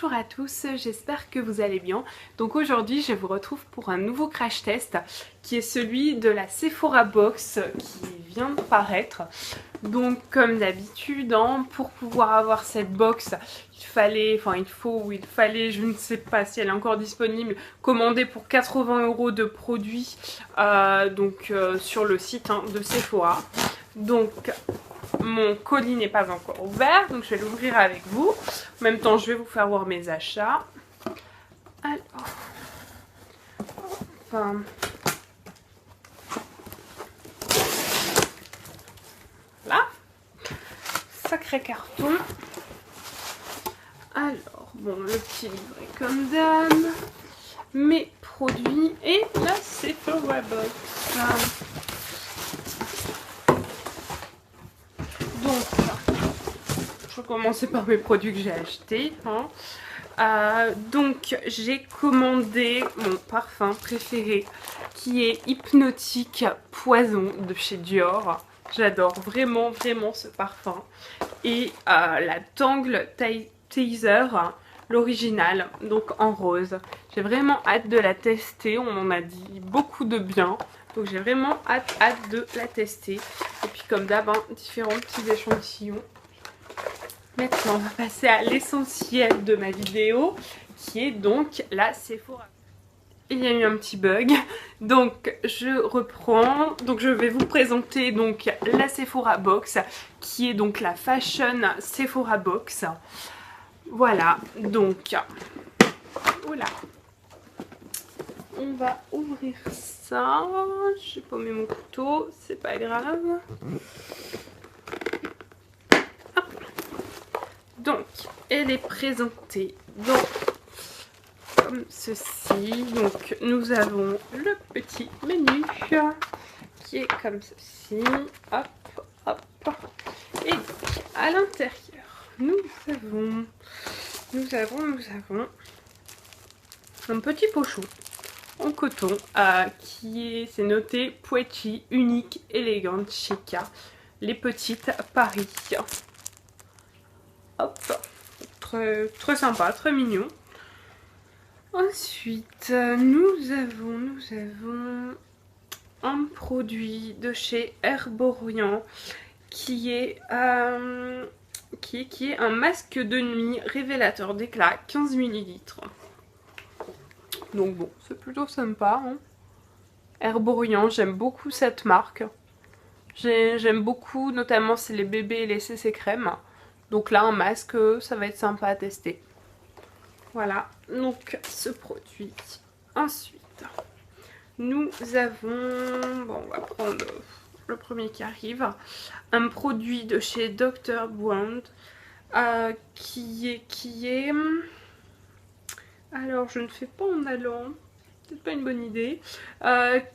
Bonjour à tous, j'espère que vous allez bien. Donc aujourd'hui je vous retrouve pour un nouveau crash test qui est celui de la Sephora Box qui vient de paraître. Donc comme d'habitude, pour pouvoir avoir cette box, il fallait, je ne sais pas si elle est encore disponible, commander pour 80 € de produits sur le site de Sephora. Donc mon colis n'est pas encore ouvert, donc je vais l'ouvrir avec vous. En même temps, je vais vous faire voir mes achats. Alors, là, sacré carton. Alors, bon, le petit livret comme d'hab, mes produits et la Sephora Box. Donc, je vais commencer par mes produits que j'ai achetés. Donc, j'ai commandé mon parfum préféré qui est Hypnotique Poison de chez Dior. J'adore vraiment ce parfum. Et la Tangle Teaser, l'original, donc en rose. J'ai vraiment hâte de la tester, on m'en a dit beaucoup de bien. Donc j'ai vraiment hâte de la tester. Et puis comme d'hab, différents petits échantillons. Maintenant, on va passer à l'essentiel de ma vidéo, qui est donc la Sephora. Il y a eu un petit bug, donc je reprends. Donc je vais vous présenter donc la Sephora Box, qui est donc la Fashion Sephora Box. Voilà, donc, oula, on va ouvrir ça. J'ai paumé mon couteau, c'est pas grave. Donc, elle est présentée comme ceci. Donc, nous avons le petit menu qui est comme ceci. Hop, hop. Et à l'intérieur, nous avons un petit pochon en coton c'est noté Poetry, unique, élégante, chic. Les petites Paris. Hop, très sympa, très mignon. Ensuite, nous avons un produit de chez Herborian qui est un masque de nuit révélateur d'éclat 15 ml. Donc bon, c'est plutôt sympa. Herborian, j'aime beaucoup cette marque. J'aime beaucoup, notamment c'est les bébés et les CC crème. Donc là, un masque, ça va être sympa à tester. Voilà, donc ce produit. Ensuite, nous avons... Bon, on va prendre le premier qui arrive. Un produit de chez Dr. Brown qui est... Alors, je ne fais pas en allant, peut-être pas une bonne idée.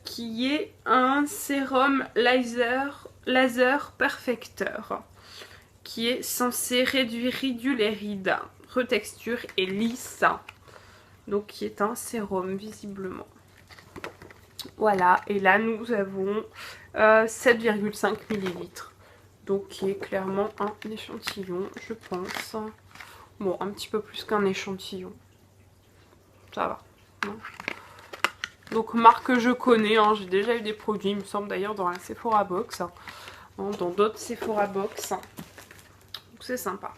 Qui est un sérum laser perfecteur. Qui est censé réduire les rides, retexture et lisse. Donc qui est un sérum visiblement. Voilà, et là nous avons 7,5 ml. Donc qui est clairement un échantillon, je pense. Bon, un petit peu plus qu'un échantillon. Ça va. Non. Donc marque que je connais, j'ai déjà eu des produits, il me semble d'ailleurs dans la Sephora Box. Dans d'autres Sephora Box. C'est sympa.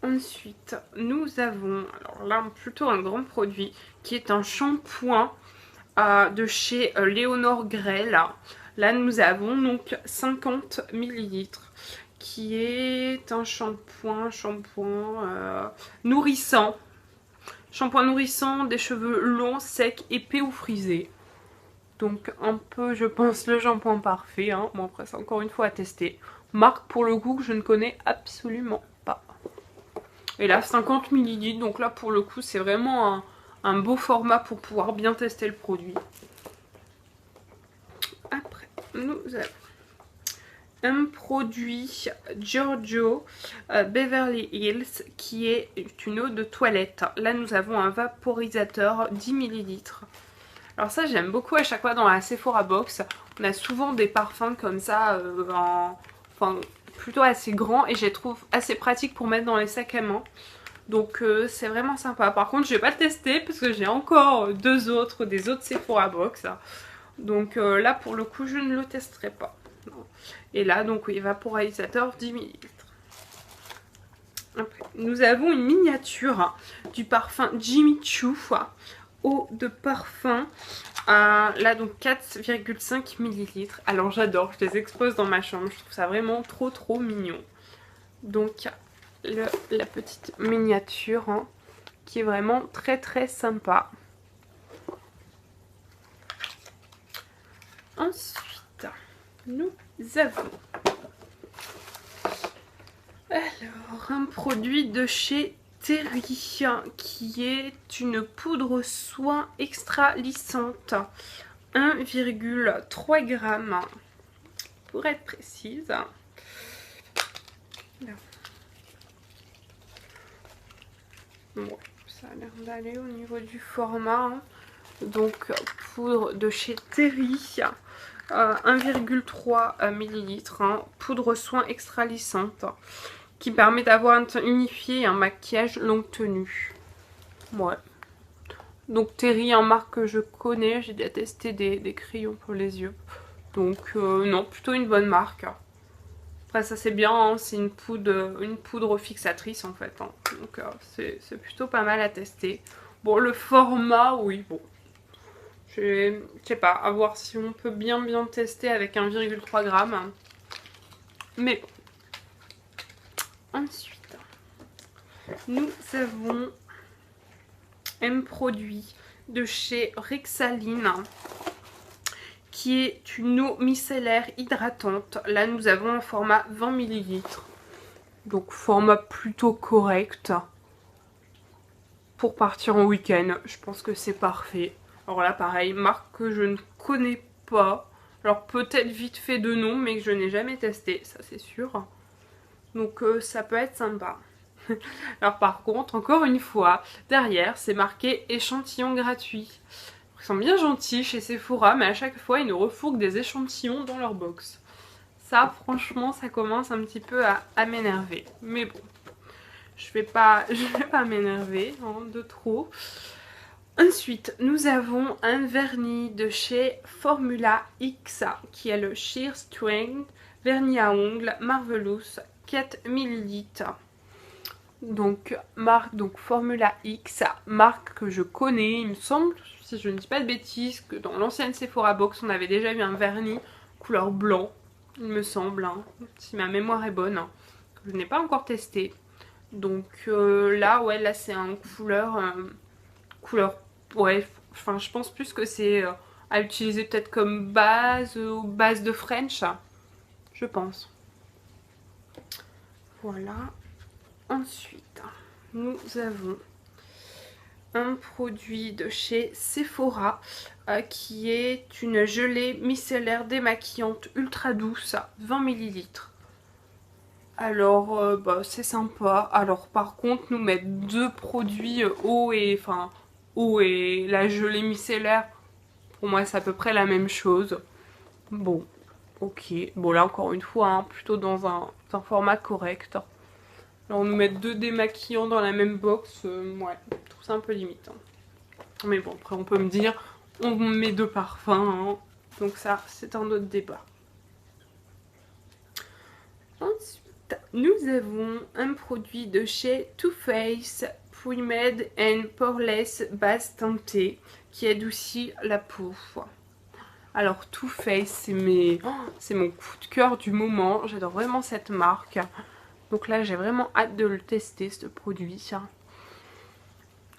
Ensuite, nous avons, alors là, plutôt un grand produit, qui est un shampoing de chez Léonore Grel. Là, nous avons donc 50 ml, qui est un shampoing nourrissant. Shampoing nourrissant des cheveux longs, secs, épais ou frisés. Donc un peu, je pense, le shampoing parfait. Bon, après, c'est encore une fois à tester. Marque pour le coup que je ne connais absolument pas. Et là 50 ml, donc là pour le coup c'est vraiment un beau format pour pouvoir bien tester le produit. Après nous avons un produit Giorgio Beverly Hills qui est une eau de toilette. Là nous avons un vaporisateur 10 ml. Alors ça j'aime beaucoup à chaque fois dans la Sephora Box. On a souvent des parfums comme ça plutôt assez grand et je les trouve assez pratiques pour mettre dans les sacs à main. Donc c'est vraiment sympa. Par contre je vais pas le tester parce que j'ai encore des autres Sephora Box. Donc là pour le coup je ne le testerai pas. Non. Et là donc oui, vaporisateur 10 ml. Après, nous avons une miniature du parfum Jimmy Choo, eau de parfum. Là donc 4,5 ml. Alors j'adore, je les expose dans ma chambre, je trouve ça vraiment trop mignon. Donc la petite miniature qui est vraiment très sympa. Ensuite, nous avons alors un produit de chez Terry qui est une poudre soin extra lissante 1,3 g pour être précise. Là. Ouais, ça a l'air d'aller au niveau du format. Donc poudre de chez Terry, 1,3 ml, poudre soin extra lissante qui permet d'avoir un teint unifié et un maquillage longue tenue. Ouais. Donc Terry, une marque que je connais, j'ai déjà testé des crayons pour les yeux. Donc non, plutôt une bonne marque. Après ça c'est bien, hein, c'est une poudre fixatrice en fait. Hein. Donc c'est plutôt pas mal à tester. Bon le format, oui bon. Je sais pas, à voir si on peut bien tester avec 1,3 g. Mais bon. Ensuite, nous avons un produit de chez Rexaline qui est une eau micellaire hydratante. Là, nous avons un format 20 ml. Donc, format plutôt correct. Pour partir en week-end, je pense que c'est parfait. Alors là, pareil, marque que je ne connais pas. Alors, peut-être vite fait de nom, mais que je n'ai jamais testé, ça c'est sûr. Donc ça peut être sympa. Alors par contre, encore une fois, derrière c'est marqué échantillon gratuit. Ils sont bien gentils chez Sephora, mais à chaque fois ils nous refourguent des échantillons dans leur box. Ça franchement ça commence un petit peu à m'énerver. Mais bon, je vais pas m'énerver de trop. Ensuite, nous avons un vernis de chez Formula X qui est le Sheer Strength vernis à ongles Marvelous 4 ml. Donc marque Formula X, marque que je connais, il me semble, si je ne dis pas de bêtises, que dans l'ancienne Sephora Box on avait déjà eu un vernis couleur blanc, il me semble, hein, si ma mémoire est bonne, hein, que je n'ai pas encore testé. Donc là ouais, là c'est un couleur ouais, enfin je pense plus que c'est à utiliser peut-être comme base ou base de French, je pense. Voilà. Ensuite, nous avons un produit de chez Sephora qui est une gelée micellaire démaquillante ultra douce, 20 ml. Alors, bah, c'est sympa. Alors, par contre, nous mettre deux produits eau et la gelée micellaire, pour moi, c'est à peu près la même chose. Bon, ok. Bon, là, encore une fois, hein, plutôt dans un format correct. Alors on nous met deux démaquillants dans la même box, ouais, je trouve ça un peu limite. Hein. Mais bon, après on peut me dire, on met deux parfums, hein. Donc ça c'est un autre débat. Ensuite, nous avons un produit de chez Too Faced Pre-Made and Poreless base teintée qui adoucit la peau. Alors Too Faced, c'est mon coup de cœur du moment, j'adore vraiment cette marque. Donc là j'ai vraiment hâte de le tester ce produit.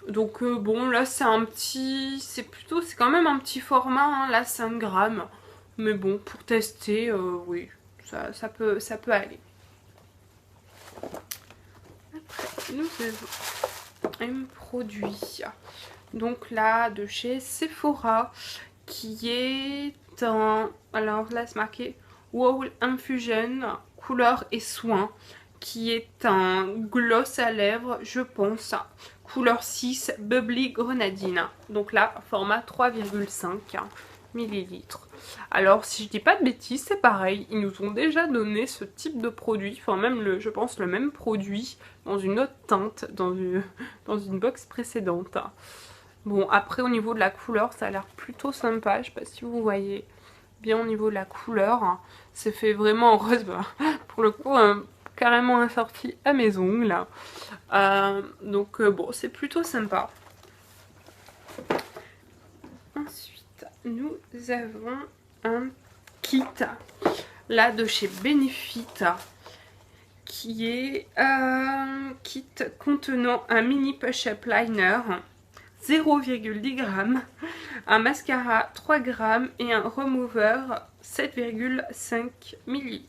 Donc bon là c'est un petit, c'est quand même un petit format, hein, là 5 grammes. Mais bon pour tester, oui ça peut aller. Après nous avons un produit donc là de chez Sephora qui est un, alors là c'est marqué Wow Infusion couleur et soin, qui est un gloss à lèvres, je pense, couleur 6, Bubbly Grenadine. Donc là, format 3,5. millilitres. Alors si je dis pas de bêtises, c'est pareil, ils nous ont déjà donné ce type de produit, enfin même je pense le même produit dans une autre teinte, dans une box précédente. Bon, après au niveau de la couleur, ça a l'air plutôt sympa, je sais pas si vous voyez bien au niveau de la couleur, c'est fait vraiment en rose, pour le coup carrément assorti à mes ongles, donc bon, c'est plutôt sympa. Ensuite, nous avons un kit, là de chez Benefit, qui est un kit contenant un mini push-up liner, 0,10 g, un mascara 3 g et un remover 7,5 ml.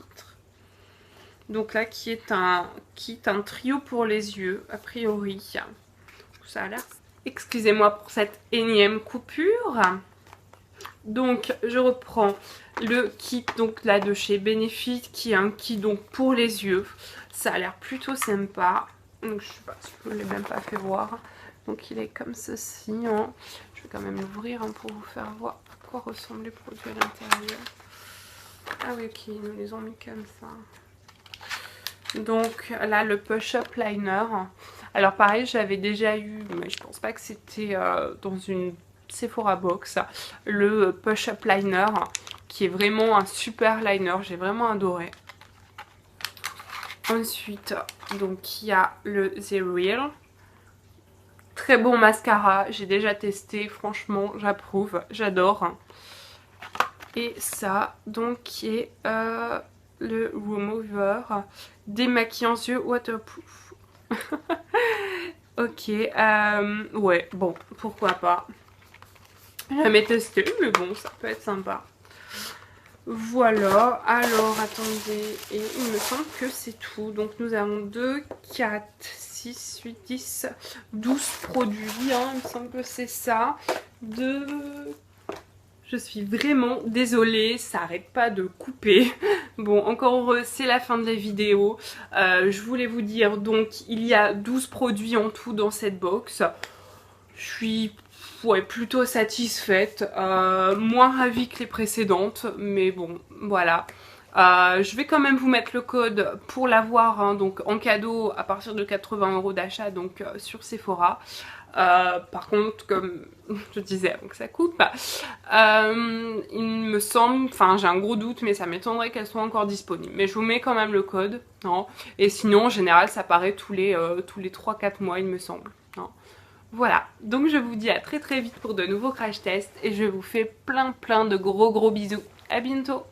Donc là qui est un kit, un trio pour les yeux a priori. Ça a l'air... Excusez-moi pour cette énième coupure. Donc je reprends le kit donc là de chez Benefit qui est un kit donc pour les yeux. Ça a l'air plutôt sympa. Donc je sais pas si je ne l'ai même pas fait voir. Donc il est comme ceci. Hein. Je vais quand même l'ouvrir pour vous faire voir à quoi ressemblent les produits à l'intérieur. Ah oui, ok, ils nous les ont mis comme ça. Donc là le push-up liner. Alors pareil, j'avais déjà eu, mais je pense pas que c'était dans une Sephora box, le push-up liner qui est vraiment un super liner, j'ai vraiment adoré. Ensuite, donc il y a le The Real. Très bon mascara, j'ai déjà testé, franchement j'approuve, j'adore. Et ça, donc qui est le Remover démaquillant yeux waterproof. Ok, ouais, bon, pourquoi pas. Jamais testé, mais bon, ça peut être sympa. Voilà, alors attendez, et il me semble que c'est tout. Donc nous avons 2, 4, 6, 8, 10, 12 produits, hein, il me semble que c'est ça. Je suis vraiment désolée, ça n'arrête pas de couper. Bon, encore heureux, c'est la fin de la vidéo. Je voulais vous dire, donc, il y a 12 produits en tout dans cette box. Je suis plutôt satisfaite. Moins ravie que les précédentes, mais bon, voilà. Je vais quand même vous mettre le code pour l'avoir, hein, donc en cadeau à partir de 80 € d'achat, donc sur Sephora. Par contre, comme je disais avant que ça coupe, il me semble, enfin j'ai un gros doute, mais ça m'étonnerait qu'elles soient encore disponibles. Mais je vous mets quand même le code, hein. Et sinon en général ça paraît tous les 3-4 mois il me semble. Hein. Voilà, donc je vous dis à très vite pour de nouveaux crash tests et je vous fais plein de gros bisous. À bientôt.